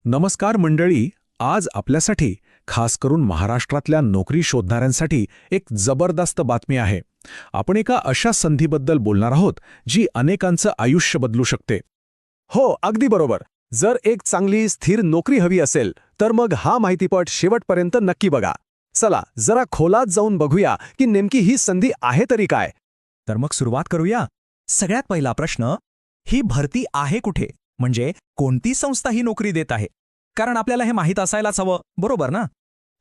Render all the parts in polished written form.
नमस्कार मंडळी. आज आपल्यासाठी खास करून महाराष्ट्रातल्या नोकरी शोधणाऱ्यांसाठी एक जबरदस्त बातमी आहे. आपण एका अशा संधीबद्दल बोलणार आहोत जी अनेकांचं आयुष्य बदलू शकते. हो, अगदी बरोबर. जर एक चांगली स्थिर नोकरी हवी असेल तर मग हा माहितीपट शेवटपर्यंत नक्की बघा. चला जरा खोलात जाऊन बघूया की नेमकी ही संधी आहे तरी काय. तर मग सुरुवात करूया. सगळ्यात पहिला प्रश्न, ही भरती आहे कुठे? म्हणजे कोणती संस्था ही नोकरी देत आहे? कारण आपल्याला हे माहीत असायलाच हवं, बरोबर ना?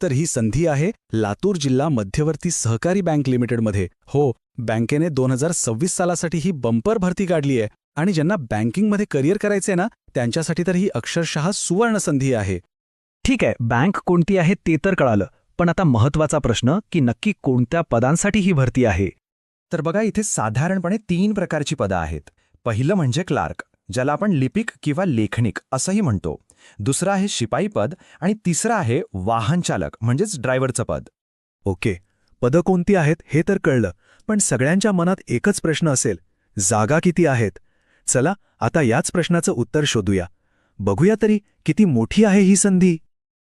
तर ही संधी आहे लातूर जिल्हा मध्यवर्ती सहकारी बँक लिमिटेडमध्ये. हो, बँकेने 2026 सालासाठी ही बंपर भरती काढली आहे आणि ज्यांना बँकिंगमध्ये करिअर करायचे ना त्यांच्यासाठी तर ही अक्षरशः सुवर्ण संधी आहे. ठीक आहे, बँक कोणती आहे ते तर कळालं, पण आता महत्वाचा प्रश्न की नक्की कोणत्या पदांसाठी ही भरती आहे? तर बघा, इथे साधारणपणे 3 प्रकारची पदं आहेत. पहिलं म्हणजे क्लार्क, ज्याला आपण लिपिक किंवा लेखनिक असंही म्हणतो. दुसरं आहे शिपाई पद आणि तिसरं आहे वाहन चालक म्हणजेच ड्रायव्हरचं पद. ओके, पदं कोणती आहेत हे तर कळलं, पण सगळ्यांच्या मनात एकच प्रश्न असेल, जागा किती आहेत? चला आता याच प्रश्नाचं उत्तर शोधूया. बघूया तरी किती मोठी आहे ही संधी.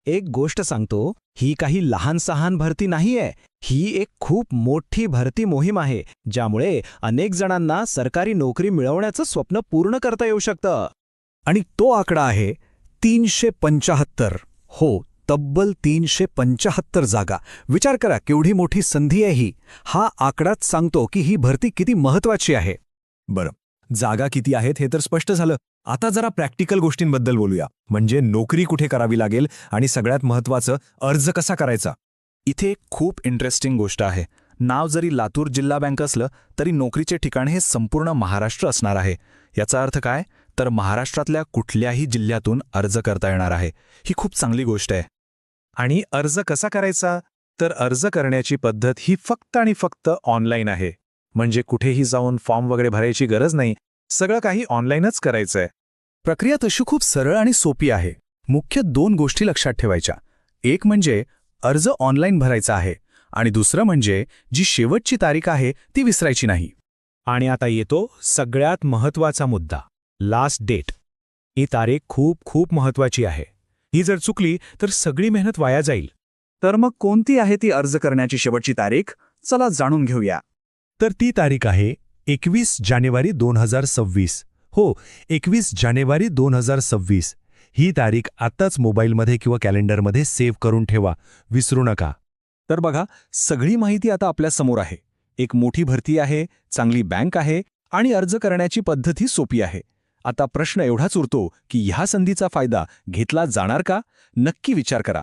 एक गोष्ट सांगतो, ही काही लहान-सहान भरती नाहीये. ही एक खूप मोठी भरती मोहीम आहे, ज्यामुळे अनेक जणांना सरकारी नोकरी मिळवण्याचं स्वप्न पूर्ण करता येऊ शकतं. आणि तो आकडा आहे 375. हो, तब्बल 375 जागा. विचार करा केवढी मोठी संधी आहे ही. हा आकडाच सांगतो की ही भरती किती महत्वाची आहे. बरं, जागा किती आहेत हे तर स्पष्ट झालं. आता जरा प्रॅक्टिकल गोष्टींबद्दल बोलूया. म्हणजे नोकरी कुठे करावी लागेल आणि सगळ्यात महत्त्वाचं, अर्ज कसा करायचा. इथे एक खूप इंटरेस्टिंग गोष्ट आहे. नाव जरी लातूर जिल्हा बँक असलं तरी नोकरीचे ठिकाण हे संपूर्ण महाराष्ट्र असणार आहे. याचा अर्थ काय? तर महाराष्ट्रातल्या कुठल्याही जिल्ह्यातून अर्ज करता येणार आहे. ही खूप चांगली गोष्ट आहे. आणि अर्ज कसा करायचा? तर अर्ज करण्याची पद्धत ही फक्त आणि फक्त ऑनलाईन आहे. म्हणजे कुठेही जाऊन फॉर्म वगैरे भरायची गरज नाही. सगळं काही ऑनलाईनच करायचंय. प्रक्रिया तशी खूप सरळ आणि सोपी आहे. मुख्य 2 गोष्टी लक्षात ठेवायच्या. एक म्हणजे अर्ज ऑनलाईन भरायचा आहे आणि दुसरं म्हणजे जी शेवटची तारीख आहे ती विसरायची नाही. आणि आता येतो सगळ्यात महत्त्वाचा मुद्दा, लास्ट डेट. ही तारीख खूप खूप महत्त्वाची आहे. ही जर चुकली तर सगळी मेहनत वाया जाईल. तर मग कोणती आहे ती अर्ज करण्याची शेवटची तारीख? चला जाणून घेऊया. तर ती तारीख आहे 21 जानेवारी 2026. हो, 21 जानेवारी 2026. ही तारीख आत्ताच मोबाईलमध्ये किंवा कॅलेंडरमध्ये सेव्ह करून ठेवा, विसरू नका. तर बघा, सगळी माहिती आता आपल्या समोर आहे. एक मोठी भरती आहे, चांगली बँक आहे आणि अर्ज करण्याची पद्धती सोपी आहे. आता प्रश्न एवढाच उरतो की ह्या संधीचा फायदा घेतला जाणार का? नक्की विचार करा.